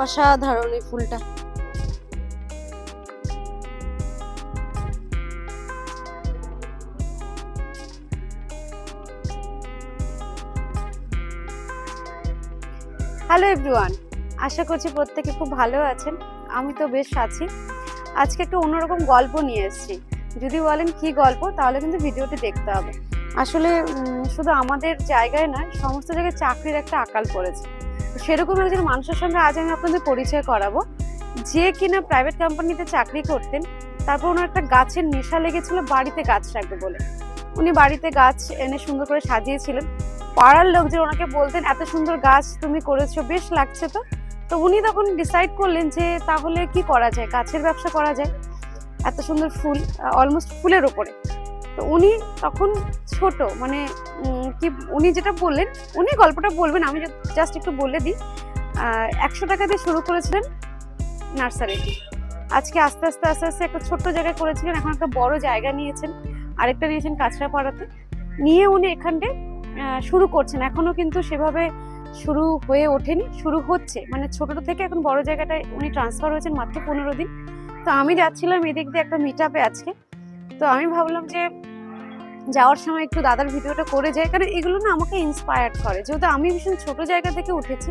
অসাধারণ এই ফুলটা। হ্যালো এভরিওয়ান, আশা করছি প্রত্যেকে খুব ভালো আছেন। আমি তো বেশ আছি। আজকে একটু অন্যরকম গল্প নিয়ে এসেছি। যদি বলেন কি গল্প, তাহলে কিন্তু ভিডিওটি দেখতে হবে। আসলে শুধু আমাদের জায়গায় নয়, সমস্ত জায়গায় চাকরির একটা আকাল পড়েছে। সেরকম একজন মানুষের সঙ্গে আজ আমি আপনাদের পরিচয় করাবো, যে কিনা প্রাইভেট কোম্পানিতে চাকরি করতেন। তারপর ওনার একটা গাছের নেশা লেগেছিল, বাড়িতে গাছ রাখবে বলে। উনি বাড়িতে গাছ এনে সুন্দর করে সাজিয়েছিলেন। পাড়ার লোকজন ওনাকে বলতেন, এত সুন্দর গাছ তুমি করেছো, বেশ লাগছে তো। তো উনি তখন ডিসাইড করলেন যে তাহলে কি করা যায়, গাছের ব্যবসা করা যায়। এত সুন্দর ফুল, অলমোস্ট ফুলের ওপরে। তো উনি তখন ছোট, মানে কি উনি যেটা বললেন, উনি গল্পটা বলবেন, আমি জাস্ট একটু বলে দিই। 100 টাকা দিয়ে শুরু করেছিলেন নার্সারিটি। আজকে আস্তে আস্তে আস্তে আস্তে একটা ছোট্ট জায়গায় করেছিলেন, এখন একটা বড় জায়গা নিয়েছেন, আরেকটা নিয়েছেন কাঁচরাপাড়াতে। নিয়ে উনি এখানটায় শুরু করছেন। এখনো কিন্তু সেভাবে শুরু হয়ে ওঠেনি, শুরু হচ্ছে, মানে ছোট থেকে এখন বড় জায়গাটায় উনি ট্রান্সফার হয়েছেন মাত্র 15 দিন। তো আমি যাচ্ছিলাম এদিক দিয়ে একটা মিট আপে আজকে। তো আমি ভাবলাম যে যাওয়ার সময় একটু দাদার ভিডিওটা করে যাই, কারণ এগুলো না আমাকে ইন্সপায়ার্ড করে। যেহেতু আমি ভীষণ ছোট জায়গা থেকে উঠেছি,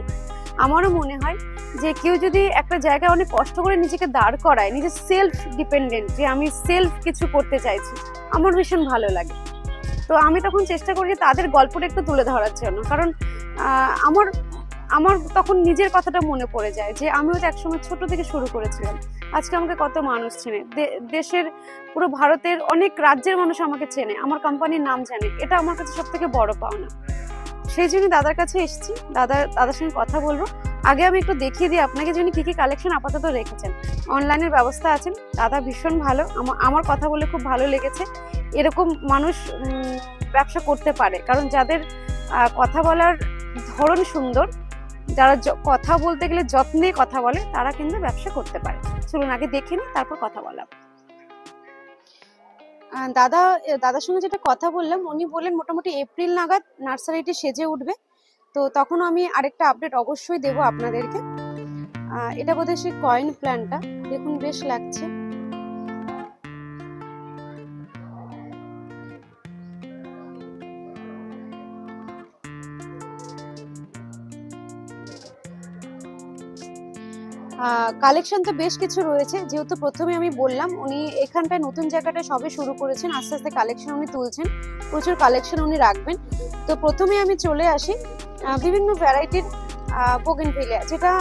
আমারও মনে হয় যে কেউ যদি একটা জায়গায় অনেক কষ্ট করে নিজেকে দাঁড় করায়, নিজের সেলফ ডিপেন্ডেন্ট, যে আমি সেলফ কিছু করতে চাইছি, আমার ভীষণ ভালো লাগে। তো আমি তখন চেষ্টা করি তাদের গল্পটা একটু তুলে ধরার জন্য, কারণ আমার তখন নিজের কথাটা মনে পড়ে যায় যে আমিও তো একসময় ছোট থেকে শুরু করেছিলাম। আজকে আমাকে কত মানুষ চেনে, দেশের পুরো ভারতের অনেক রাজ্যের মানুষ আমাকে চেনে, আমার কোম্পানির নাম জানে। এটা আমার কাছে সব থেকে বড় পাওনা। সেই জন্য দাদার কাছে এসেছি, দাদার সঙ্গে কথা বলবো। আগে আমি একটু দেখিয়ে দিই আপনাকে যিনি কি কি কালেকশন আপাতত রেখেছেন। অনলাইনের ব্যবস্থা আছেন, দাদা ভীষণ ভালো। আমার কথা বলে খুব ভালো লেগেছে। এরকম মানুষ ব্যবসা করতে পারে, কারণ যাদের কথা বলার ধরন সুন্দর, যারা কথা বলতে গেলে যত্নে কথা বলে, তারা কিন্তু ব্যবসা করতে পারে। চলুন আগে দেখে নিই, তারপর কথা বললাম। দাদার সঙ্গে যেটা কথা বললাম, উনি বললেন মোটামুটি এপ্রিল নাগাদ নার্সারিটি সেজে উঠবে। তো তখন আমি আরেকটা আপডেট অবশ্যই দেবো আপনাদেরকে। এটা বোধহয় সেই কয়েন প্ল্যান্টটা, দেখুন বেশ লাগছে। কালেকশন তো বেশ কিছু রয়েছে। যেহেতু প্রথমে আমি বললাম উনি এখানটায় নতুন জায়গাটা সবে শুরু করেছেন, আস্তে আস্তে কালেকশন উনি তুলছেন, প্রচুর কালেকশন উনি রাখবেন। তো প্রথমে আমি চলে আসি বিভিন্ন ভ্যারাইটির বোগেনভিলিয়া, যেটা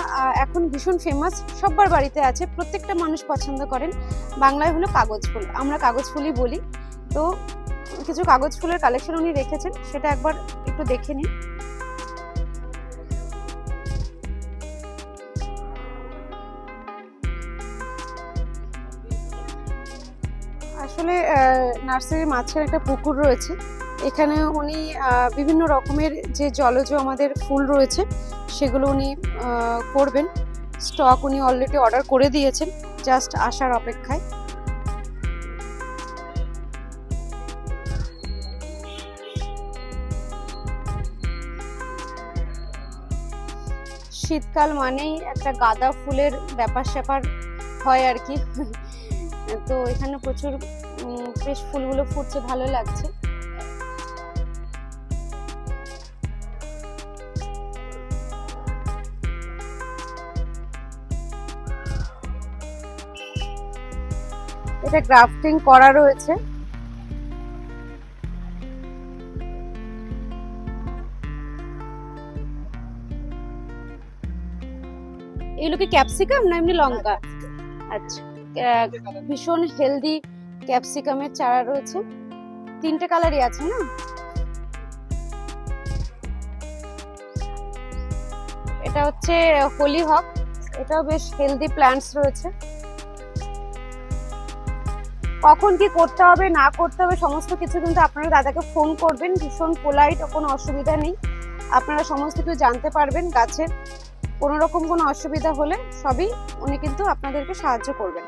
এখন ভীষণ ফেমাস, সবার বাড়িতে আছে, প্রত্যেকটা মানুষ পছন্দ করেন। বাংলায় হলো কাগজ ফুল, আমরা কাগজ ফুলই বলি। তো কিছু কাগজ ফুলের কালেকশন উনি রেখেছেন, সেটা একবার একটু দেখে নিন। আসলে নার্সারির মাঝখানে একটা পুকুর রয়েছে, এখানে উনি বিভিন্ন রকমের যে জলজ আমাদের ফুল রয়েছে সেগুলো উনি করবেন। স্টক উনি অলরেডি অর্ডার করে দিয়েছেন, জাস্ট আসার অপেক্ষায়। শীতকাল মানেই একটা গাঁদা ফুলের ব্যাপার স্যাপার হয় আর কি। তো এখানে প্রচুর বেশ ফুলগুলো ফুটছে, ভালো লাগছে। এটা গ্রাফটিং করা রয়েছে। এগুলো কি ক্যাপসিকাম না এমনি লঙ্কা? আচ্ছা, ভীষণ হেলদি ক্যাপসিকামের চারা রয়েছে, 3টে কালারই আছে না। এটা হচ্ছে হোলি হক, এটাও বেশ হেলদি প্ল্যান্টস রয়েছে। কখন কি করতে হবে না করতে হবে সমস্ত কিছু কিন্তু আপনারা দাদাকে ফোন করবেন, ভীষণ পোলাইট, কোনো অসুবিধা নেই। আপনারা সমস্ত কিছু জানতে পারবেন। গাছের কোনো রকম কোনো অসুবিধা হলে সবই উনি কিন্তু আপনাদেরকে সাহায্য করবেন।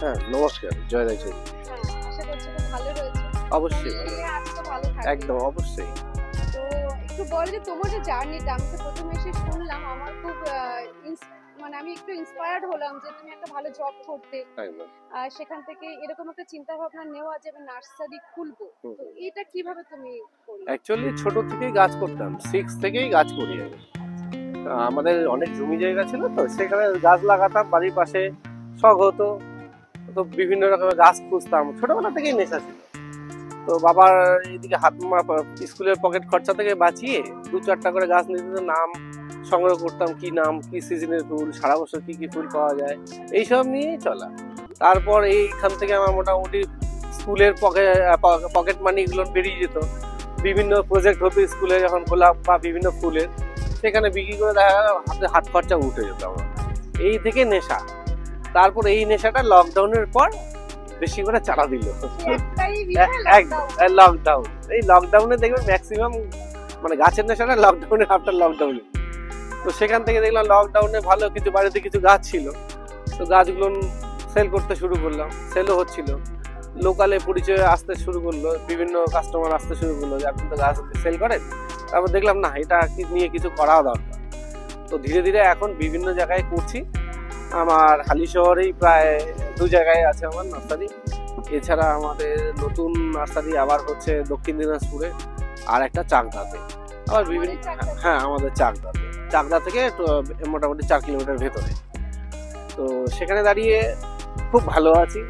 হ্যাঁ নমস্কার, জয় রায় চৌধুরী। আশা করছি খুব ভালো রয়েছে। অবশ্যই আজ তো ভালো থাকবে। একদম অবশ্যই। তো একটু বল যে তোমার যে জার্নিটা, আমি তো প্রথমে এসে শুনলাম, আমার খুব মানে আমি একটু ইন্সপায়ার্ড হলাম যে তুমি একটা ভালো জব করতে, সেখান থেকে এরকম একটা চিন্তা ভাবনা নেওয়া যে আমি নার্সারি খুলবো, তো এটা কিভাবে তুমি করলে? অ্যাকচুয়ালি ছোট থেকেই গাছ করতাম, 6 থেকেই গাছ করি আমি। আমাদের অনেক জমি জায়গা ছিল, তো সেখানে গাছ লাগাতাম, বাড়ির পাশে শখ হতো, তো বিভিন্ন রকমের গাছ খুঁজতাম, ছোটবেলা থেকেই নেশা ছিল। তো বাবার এইদিকে স্কুলের পকেট খরচা থেকে বাঁচিয়ে 2-4টা করে গাছ নিতে নাম সংগ্রহ করতাম, কি নাম, কি সিজনের ফুল, সারা বছর কি কি ফুল পাওয়া যায়, এইসব নিয়েই চলা। তারপর এইখান থেকে আমার মোটামুটি স্কুলের পকেট মানি গুলো বেরিয়ে যেত। বিভিন্ন প্রজেক্ট হতো স্কুলে যখন গোলাপ বা বিভিন্ন ফুলের, সেখানে বিক্রি করে দেখা গেল হাত খরচা উঠে যেত আমার। এই থেকে নেশা। তারপর এই নেশাটা লকডাউনের পর বেশি করে চালা দিল। লকডাউন, এই লকডাউনে দেখবেন ম্যাক্সিমাম মানে গাছের নেশাটা লকডাউনে, আফটার লকডাউনে। তো সেখান থেকে দেখলাম লকডাউনে ভালো কিছু বাড়িতে কিছু গাছ ছিল, তো গাছগুলো সেল করতে শুরু করলাম, সেলও হচ্ছিল, লোকালে পরিচয় আসতে শুরু করলো, বিভিন্ন কাস্টমার আসতে শুরু করলো যে আপনি তো গাছ সেল করেন। তারপর দেখলাম না, এটা নিয়ে কিছু করা দরকার। তো ধীরে ধীরে এখন বিভিন্ন জায়গায় করছি। আমার হালি শহরেই প্রায় 2 জায়গায় আছে আমার নার্সারি। এছাড়া আমাদের নতুন নার্সারি আবার হচ্ছে দক্ষিণ দিনাজপুরে, আর একটা চাকদাতে, আবার বিভিন্ন, হ্যাঁ আমাদের চাকদা থেকে মোটামুটি 4 কিলোমিটার ভেতরে। তো সেখানে দাঁড়িয়ে খুব ভালো আছি,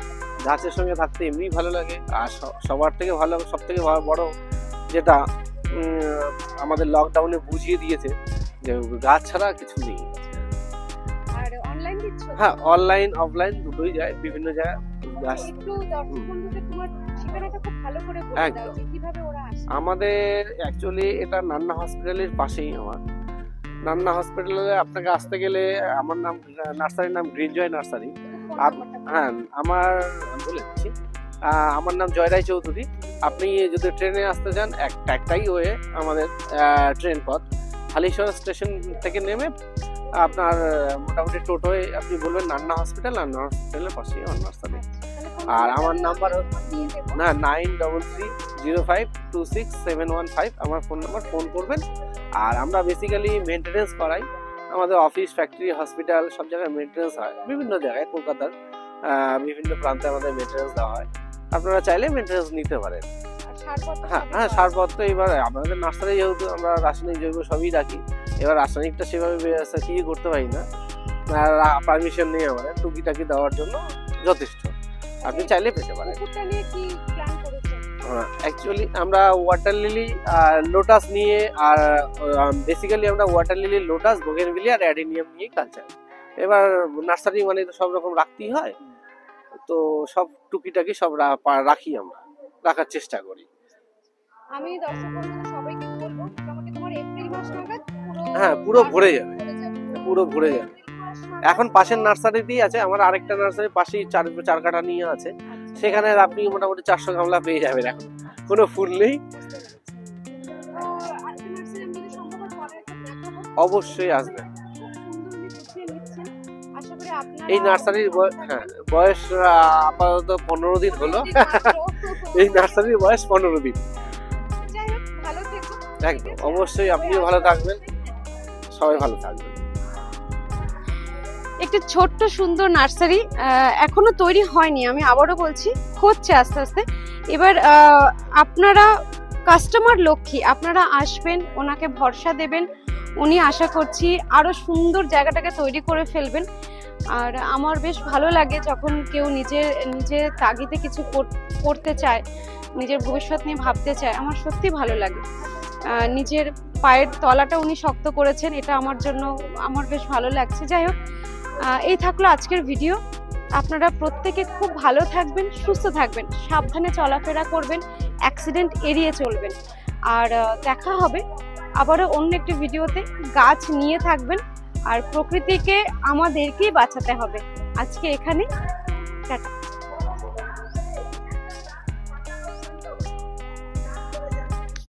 গাছের সঙ্গে থাকতে এমনি ভালো লাগে। আর সবার থেকে ভালো, সব থেকে বড় যেটা আমাদের লকডাউনে বুঝিয়ে দিয়েছে যে গাছ ছাড়া কিছু নেই। হ্যাঁ, অনলাইন অফলাইন দুটোই যায়, বিভিন্ন জায়গায় গাছ। আমাদের অ্যাকচুয়ালি এটা নান্না হসপিটালের পাশেই। আমার নান্না হসপিটালে আপনাকে আসতে গেলে আমার নাম, নার্সারির নাম গ্রিন জয় নার্সারি। হ্যাঁ, আমার বলে দিচ্ছি, আমার নাম জয় রায় চৌধুরী। আপনি যদি ট্রেনে আসতে চান, একটাই ওয়ে আমাদের ট্রেন পথ। হালিশহর স্টেশন থেকে নেমে আপনার মোটামুটি টোটোয় আপনি বলবেন নান্না হসপিটাল, নান্না হসপিটালের পাশেই আমার নার্সারি। আর আমার নাম্বার না 9330526715, আমার ফোন নাম্বার, ফোন করবেন। আর আমরা বেসিক্যালি মেনটেনেন্স করাই, আমাদের অফিস, ফ্যাক্টরি, হসপিটাল সব জায়গায় মেনটেনেন্স হয়, বিভিন্ন জায়গায় কলকাতার বিভিন্ন প্রান্তে আমাদের মেনটেনেন্স দেওয়া হয়। আপনারা চাইলে মেনটেনেন্স নিতে পারেন। হ্যাঁ, সারপত্র এবার আমাদের নার্সারি যেহেতু আমরা রাসায়নিক জৈব সবই রাখি, এবার রাসায়নিকটা সেভাবে কি করতে পারি না, পারমিশন নেই আমাদের, টুকিটাকি দেওয়ার জন্য যথেষ্ট, আপনি চাইলে পেতে পারেন। অ্যাকচুয়ালি আমরা ওয়াটার লিলি, লোটাস নিয়ে, আর বেসিক্যালি আমরা ওয়াটার লিলি, লোটাস, বোগেনভিলিয়া আর অ্যাডেনিয়াম নিয়ে কালচার। এবার নার্সারি মানে তো সব রকম রাখতেই হয়, তো সব টুকিটাকি সব রাখি, আমরা রাখার চেষ্টা করি। আমি দর্শক বন্ধুদের সবাইকে বলবো মোটামুটি তোমার এপ্রিল মাস নাগাদ হ্যাঁ পুরো ভরে যাবে, পুরো ভরে যাবে। এখন পাশের নার্সারিতেই আছে আমার আরেকটা নার্সারি, পাশেই 4 কাঠা নিয়ে আছে, সেখানে আপনি মোটামুটি 400 গামলা পেয়ে যাবেন। এখন কোনো ফুল নেই, অবশ্যই আসবেন। এই নার্সারির বয়স আপাতত 15 দিন হলো। এই নার্সারির বয়স 15 দিন। একদম অবশ্যই, আপনিও ভালো থাকবেন, সবাই ভালো থাকবেন। একটি ছোট্ট সুন্দর নার্সারি এখনো তৈরি হয়নি, আমি আবারও বলছি, হচ্ছে আস্তে আস্তে। এবার আপনারা কাস্টমার লক্ষ্মী, আপনারা আসবেন, ওনাকে ভরসা দেবেন, উনি আশা করছি আরো সুন্দর জায়গাটাকে তৈরি করে ফেলবেন। আর আমার বেশ ভালো লাগে যখন কেউ নিজের তাগিদে কিছু করতে চায়, নিজের ভবিষ্যৎ নিয়ে ভাবতে চায়, আমার সত্যি ভালো লাগে। নিজের পায়ের তলাটা উনি শক্ত করেছেন, এটা আমার জন্য আমার বেশ ভালো লাগছে। যাই হোক, এই থাকলো আজকের ভিডিও। আপনারা প্রত্যেকে খুব ভালো থাকবেন, সুস্থ থাকবেন, সাবধানে চলাফেরা করবেন, অ্যাক্সিডেন্ট এড়িয়ে চলবেন। আর দেখা হবে আবারও অন্য একটি ভিডিওতে। গাছ নিয়ে থাকবেন, আর প্রকৃতিকে আমাদেরকেই বাঁচাতে হবে। আজকে এখানে টাটা।